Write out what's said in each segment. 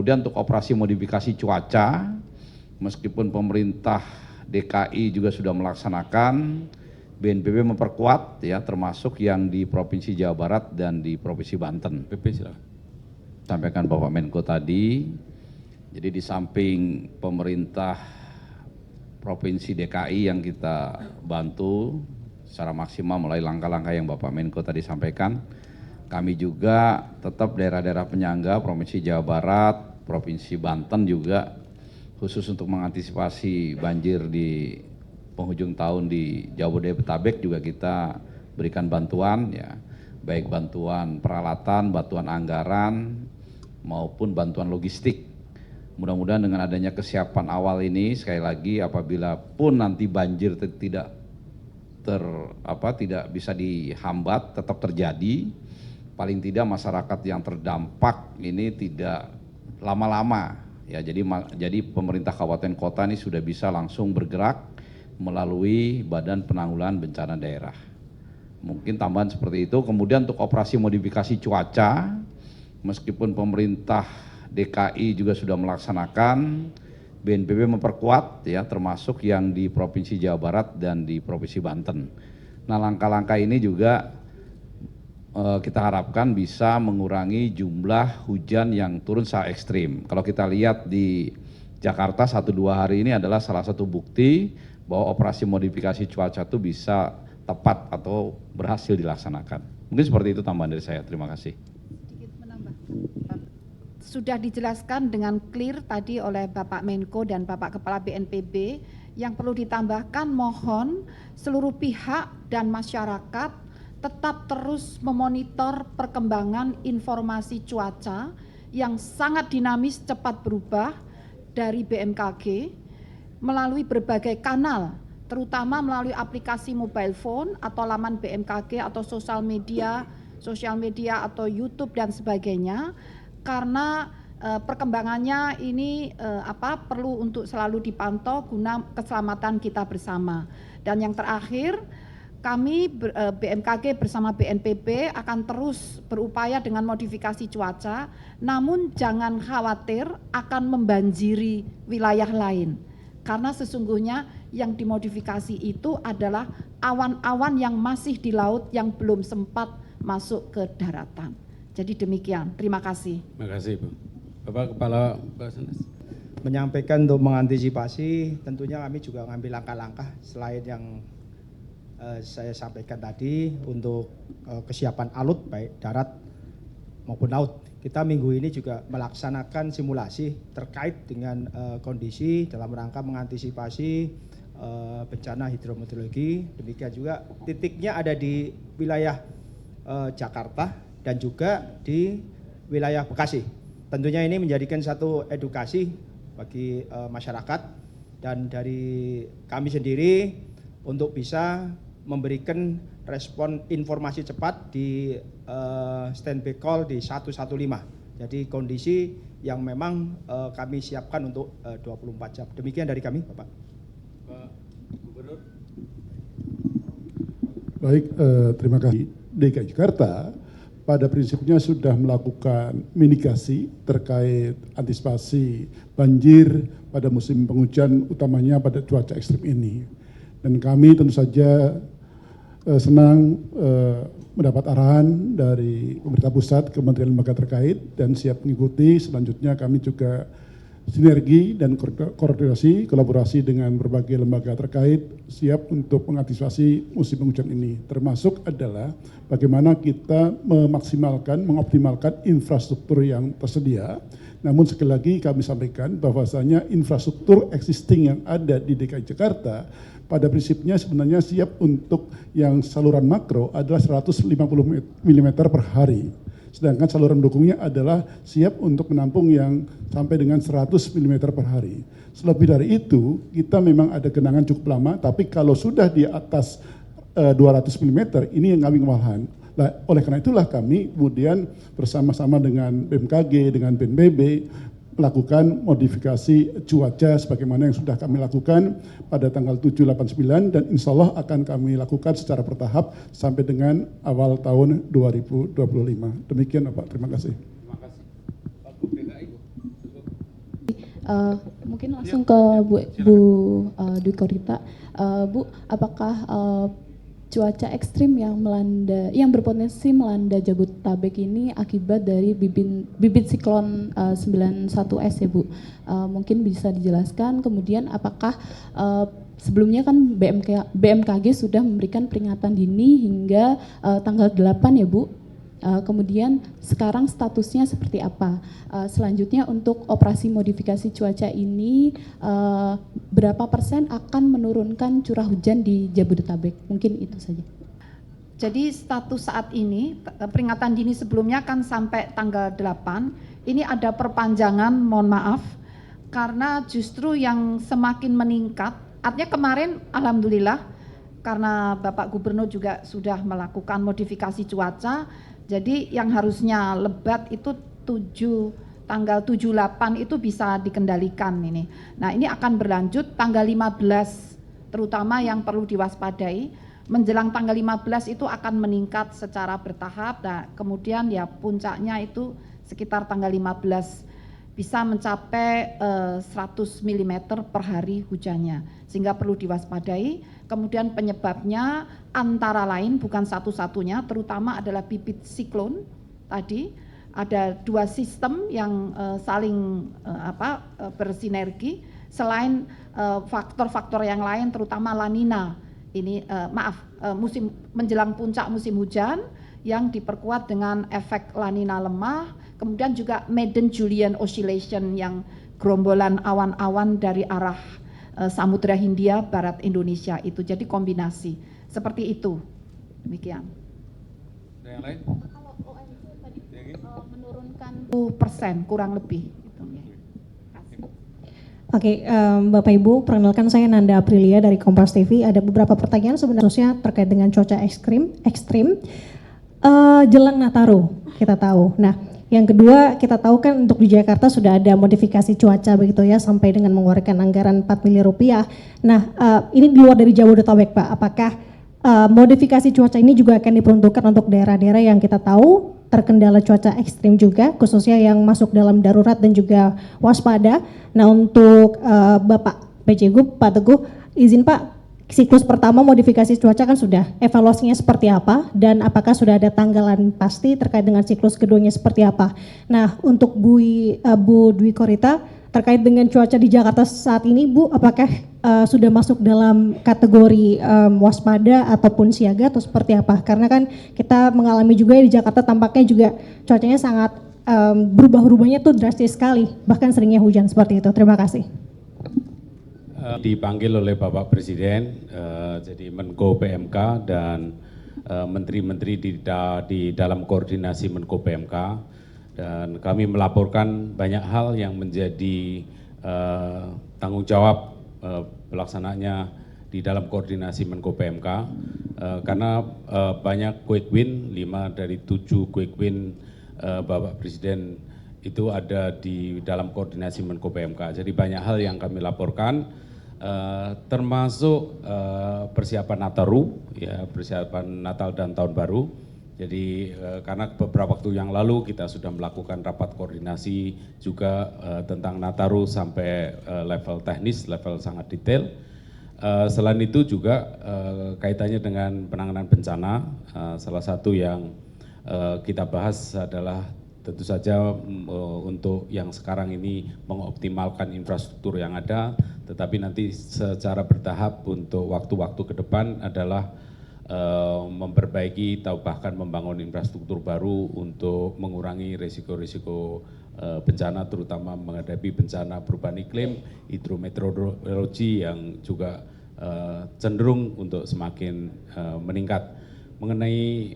Kemudian untuk operasi modifikasi cuaca, meskipun pemerintah DKI juga sudah melaksanakan, BNPB memperkuat ya, termasuk yang di Provinsi Jawa Barat dan di Provinsi Banten. PP silakan. Sampaikan Bapak Menko tadi, jadi di samping pemerintah Provinsi DKI yang kita bantu secara maksimal melalui langkah-langkah yang Bapak Menko tadi sampaikan, kami juga tetap daerah-daerah penyangga Provinsi Jawa Barat, Provinsi Banten juga khusus untuk mengantisipasi banjir di penghujung tahun di Jabodetabek juga kita berikan bantuan ya, baik bantuan peralatan, bantuan anggaran maupun bantuan logistik. Mudah-mudahan dengan adanya kesiapan awal ini, sekali lagi apabila pun nanti banjir tidak bisa dihambat, tetap terjadi, paling tidak masyarakat yang terdampak ini tidak lama-lama ya. Jadi pemerintah kabupaten kota ini sudah bisa langsung bergerak melalui Badan Penanggulangan Bencana Daerah. Mungkin tambahan seperti itu. Kemudian untuk operasi modifikasi cuaca, meskipun pemerintah DKI juga sudah melaksanakan, BNPB memperkuat ya, termasuk yang di Provinsi Jawa Barat dan di Provinsi Banten. Nah, langkah-langkah ini juga kita harapkan bisa mengurangi jumlah hujan yang turun secara ekstrim. Kalau kita lihat di Jakarta 1-2 hari ini adalah salah satu bukti bahwa operasi modifikasi cuaca itu bisa tepat atau berhasil dilaksanakan. Mungkin seperti itu tambahan dari saya. Terima kasih. Sedikit menambah. Sudah dijelaskan dengan clear tadi oleh Bapak Menko dan Bapak Kepala BNPB. Yang perlu ditambahkan, mohon seluruh pihak dan masyarakat tetap terus memonitor perkembangan informasi cuaca yang sangat dinamis, cepat berubah dari BMKG melalui berbagai kanal, terutama melalui aplikasi mobile phone atau laman BMKG atau sosial media atau YouTube dan sebagainya, karena perkembangannya ini perlu untuk selalu dipantau guna keselamatan kita bersama. Dan yang terakhir, kami BMKG bersama BNPB akan terus berupaya dengan modifikasi cuaca, namun jangan khawatir akan membanjiri wilayah lain. Karena sesungguhnya yang dimodifikasi itu adalah awan-awan yang masih di laut yang belum sempat masuk ke daratan. Jadi demikian, terima kasih. Terima kasih, Bu. Bapak Kepala Basarnas. Menyampaikan untuk mengantisipasi, tentunya kami juga mengambil langkah-langkah selain yang saya sampaikan tadi untuk kesiapan alut baik darat maupun laut. Kita minggu ini juga melaksanakan simulasi terkait dengan kondisi dalam rangka mengantisipasi bencana hidrometeorologi. Demikian juga titiknya ada di wilayah Jakarta dan juga di wilayah Bekasi. Tentunya ini menjadikan satu edukasi bagi masyarakat dan dari kami sendiri untuk bisa memberikan respon informasi cepat di standby call di 115. Jadi kondisi yang memang kami siapkan untuk 24 jam. Demikian dari kami, Bapak. Pak Gubernur. Baik, terima kasih. DKI Jakarta pada prinsipnya sudah melakukan mitigasi terkait antisipasi banjir pada musim penghujan, utamanya pada cuaca ekstrim ini. Dan kami tentu saja senang mendapat arahan dari pemerintah pusat, kementerian lembaga terkait, dan siap mengikuti. Selanjutnya kami juga sinergi dan koordinasi, kolaborasi dengan berbagai lembaga terkait, siap untuk mengantisipasi musim penghujan ini. Termasuk adalah bagaimana kita memaksimalkan, mengoptimalkan infrastruktur yang tersedia. Namun sekali lagi kami sampaikan bahwasanya infrastruktur existing yang ada di DKI Jakarta pada prinsipnya sebenarnya siap untuk yang saluran makro adalah 150 mm per hari. Sedangkan saluran dukungnya adalah siap untuk menampung yang sampai dengan 100 mm per hari. Selebih dari itu, kita memang ada genangan cukup lama, tapi kalau sudah di atas 200 mm, ini yang kami kewalahan. Nah, oleh karena itulah kami kemudian bersama-sama dengan BMKG, dengan BNPB, melakukan modifikasi cuaca sebagaimana yang sudah kami lakukan pada tanggal 7, 8, 9 dan insya Allah akan kami lakukan secara bertahap sampai dengan awal tahun 2025. Demikian Pak, terima kasih. Terima kasih. Pak Gub DKI. Mungkin langsung ke Bu Dwi Korita. Bu, apakah cuaca ekstrim yang berpotensi melanda Jabodetabek ini akibat dari bibit siklon 91S ya Bu? Mungkin bisa dijelaskan. Kemudian apakah sebelumnya kan BMKG sudah memberikan peringatan dini hingga tanggal 8 ya Bu? Kemudian sekarang statusnya seperti apa? Selanjutnya untuk operasi modifikasi cuaca ini berapa persen akan menurunkan curah hujan di Jabodetabek? Mungkin itu saja. Jadi status saat ini, peringatan dini sebelumnya kan sampai tanggal 8, ini ada perpanjangan, mohon maaf, karena justru yang semakin meningkat, artinya kemarin alhamdulillah, karena Bapak Gubernur juga sudah melakukan modifikasi cuaca, jadi yang harusnya lebat itu tanggal 7-8 itu bisa dikendalikan ini. Nah ini akan berlanjut tanggal 15, terutama yang perlu diwaspadai, menjelang tanggal 15 itu akan meningkat secara bertahap, nah kemudian ya puncaknya itu sekitar tanggal 15 bisa mencapai 100 mm per hari hujannya, sehingga perlu diwaspadai. Kemudian penyebabnya antara lain bukan satu-satunya, terutama adalah bibit siklon tadi. Ada dua sistem yang saling bersinergi, selain faktor-faktor yang lain terutama La Nina. Ini musim menjelang puncak musim hujan yang diperkuat dengan efek La Nina lemah, kemudian juga Madden-Julian Oscillation yang gerombolan awan-awan dari arah Samudra Hindia Barat Indonesia itu, jadi kombinasi seperti itu. Demikian. Ada yang lain? Kalau OMV tadi menurunkan 10% kurang lebih. Gitu, ya. Oke, Bapak Ibu, perkenalkan saya Nanda Aprilia dari Kompas TV. Ada beberapa pertanyaan sebenarnya terkait dengan cuaca ekstrim. Jelang Nataru, kita tahu. Nah, yang kedua, kita tahu kan untuk di Jakarta sudah ada modifikasi cuaca begitu ya, sampai dengan mengeluarkan anggaran 4 miliar rupiah. Nah, ini di luar dari Jabodetabek Pak, apakah modifikasi cuaca ini juga akan diperuntukkan untuk daerah-daerah yang kita tahu terkendala cuaca ekstrim juga, khususnya yang masuk dalam darurat dan juga waspada. Nah, untuk Bapak PJ Gub, Pak Teguh, izin Pak, siklus pertama modifikasi cuaca kan sudah, evaluasinya seperti apa dan apakah sudah ada tanggalan pasti terkait dengan siklus keduanya seperti apa. Nah, untuk Bu Dwi Korita terkait dengan cuaca di Jakarta saat ini Bu, apakah sudah masuk dalam kategori waspada ataupun siaga atau seperti apa? Karena kan kita mengalami juga di Jakarta tampaknya juga cuacanya sangat berubah-ubahnya tuh drastis sekali, bahkan seringnya hujan seperti itu. Terima kasih. Dipanggil oleh Bapak Presiden, jadi Menko PMK dan menteri-menteri di dalam koordinasi Menko PMK, dan kami melaporkan banyak hal yang menjadi tanggung jawab pelaksananya di dalam koordinasi Menko PMK, karena banyak quick win, 5 dari 7 quick win Bapak Presiden itu ada di dalam koordinasi Menko PMK. Jadi banyak hal yang kami laporkan, termasuk persiapan Nataru, ya, persiapan Natal dan Tahun Baru. Jadi karena beberapa waktu yang lalu kita sudah melakukan rapat koordinasi juga tentang Nataru sampai level teknis, level sangat detail. Selain itu juga kaitannya dengan penanganan bencana, salah satu yang kita bahas adalah tentu saja untuk yang sekarang ini mengoptimalkan infrastruktur yang ada, tetapi nanti secara bertahap untuk waktu-waktu ke depan adalah memperbaiki atau bahkan membangun infrastruktur baru untuk mengurangi risiko-risiko bencana, terutama menghadapi bencana perubahan iklim, hidrometeorologi yang juga cenderung untuk semakin meningkat. Mengenai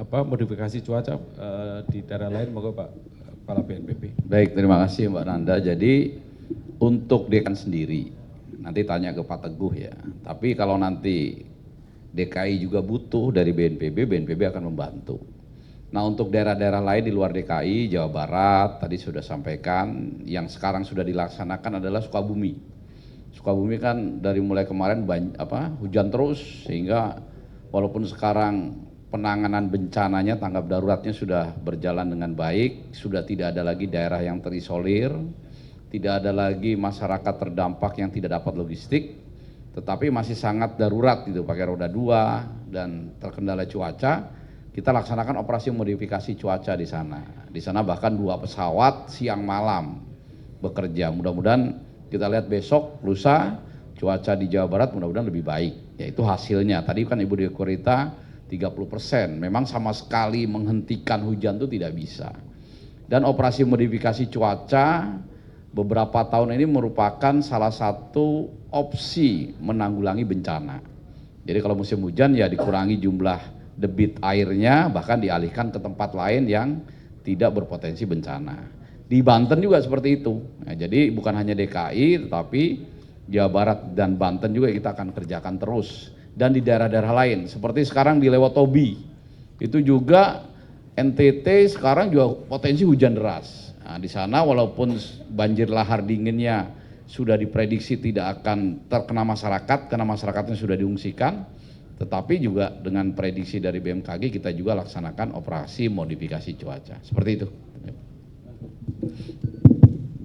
modifikasi cuaca di daerah lain, moga Pak Kepala BNPB. Baik, terima kasih Mbak Nanda. Jadi untuk DKI sendiri, nanti tanya ke Pak Teguh ya. Tapi kalau nanti DKI juga butuh dari BNPB, BNPB akan membantu. Nah untuk daerah-daerah lain di luar DKI, Jawa Barat, tadi sudah sampaikan, yang sekarang sudah dilaksanakan adalah Sukabumi. Sukabumi kan dari mulai kemarin hujan terus, sehingga walaupun sekarang penanganan bencananya, tanggap daruratnya sudah berjalan dengan baik, sudah tidak ada lagi daerah yang terisolir, tidak ada lagi masyarakat terdampak yang tidak dapat logistik, tetapi masih sangat darurat gitu, pakai roda 2 dan terkendala cuaca, kita laksanakan operasi modifikasi cuaca di sana. Di sana bahkan 2 pesawat siang malam bekerja. Mudah-mudahan kita lihat besok, lusa, cuaca di Jawa Barat mudah-mudahan lebih baik. Yaitu hasilnya, tadi kan Ibu Dewi Korita 30%, memang sama sekali menghentikan hujan itu tidak bisa. Dan operasi modifikasi cuaca beberapa tahun ini merupakan salah satu opsi menanggulangi bencana. Jadi kalau musim hujan ya dikurangi jumlah debit airnya, bahkan dialihkan ke tempat lain yang tidak berpotensi bencana. Di Banten juga seperti itu. Nah, jadi bukan hanya DKI, tetapi Jawa Barat dan Banten juga kita akan kerjakan terus. Dan di daerah-daerah lain, seperti sekarang di Lewotobi, itu juga NTT sekarang juga potensi hujan deras. Nah, di sana walaupun banjir lahar dinginnya sudah diprediksi tidak akan terkena masyarakat, karena masyarakatnya sudah diungsikan, tetapi juga dengan prediksi dari BMKG kita juga laksanakan operasi modifikasi cuaca. Seperti itu.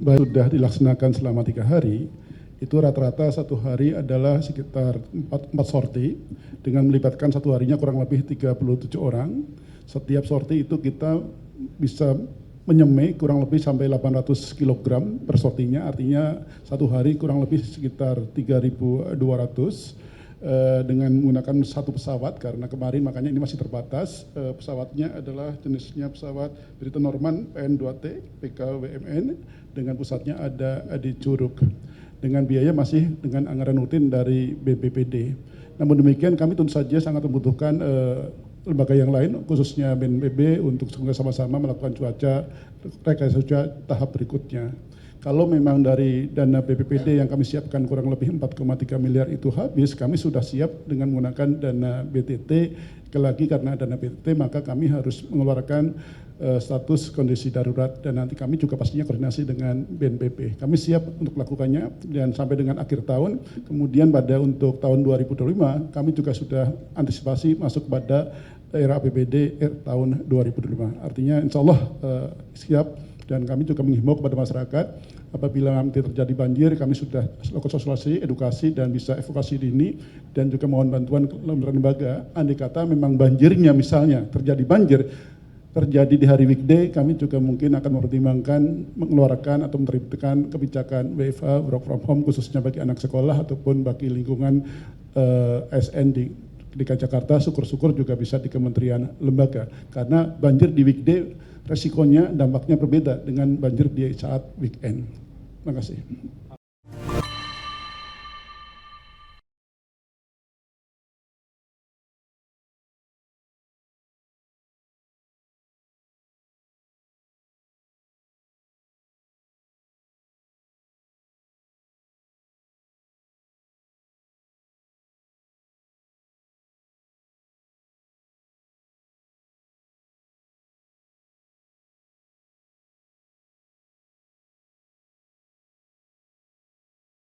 Sudah dilaksanakan selama 3 hari, itu rata-rata 1 hari adalah sekitar 4 sorti, dengan melibatkan 1 harinya kurang lebih 37 orang. Setiap sorti itu kita bisa menyemai kurang lebih sampai 800 kg per sortinya, artinya 1 hari kurang lebih sekitar 3.200 dengan menggunakan 1 pesawat, karena kemarin makanya ini masih terbatas. Pesawatnya adalah jenisnya pesawat Britten Norman PN2T PKWMN dengan pusatnya ada di Curug, dengan biaya masih dengan anggaran rutin dari BPPD. Namun demikian kami tentu saja sangat membutuhkan lembaga yang lain, khususnya BNPB, untuk sama-sama melakukan rekayasa cuaca tahap berikutnya. Kalau memang dari dana BPPD yang kami siapkan kurang lebih 4,3 miliar itu habis, kami sudah siap dengan menggunakan dana BTT. Lagi karena dana BTT maka kami harus mengeluarkan status kondisi darurat, dan nanti kami juga pastinya koordinasi dengan BNPB. Kami siap untuk melakukannya dan sampai dengan akhir tahun. Kemudian untuk tahun 2025 kami juga sudah antisipasi masuk pada daerah APBD tahun 2025. Artinya insya Allah siap, dan kami juga menghimbau kepada masyarakat apabila nanti terjadi banjir, kami sudah lakukan sosialisasi, edukasi, dan bisa evakuasi dini, dan juga mohon bantuan lembaga. Andai kata memang banjirnya misalnya terjadi di hari weekday, kami juga mungkin akan mempertimbangkan mengeluarkan atau menerbitkan kebijakan WFH, work from home, khususnya bagi anak sekolah ataupun bagi lingkungan ASN di DKI Jakarta. Syukur-syukur juga bisa di kementerian lembaga, karena banjir di weekday resikonya, dampaknya berbeda dengan banjir di saat weekend. Terima kasih.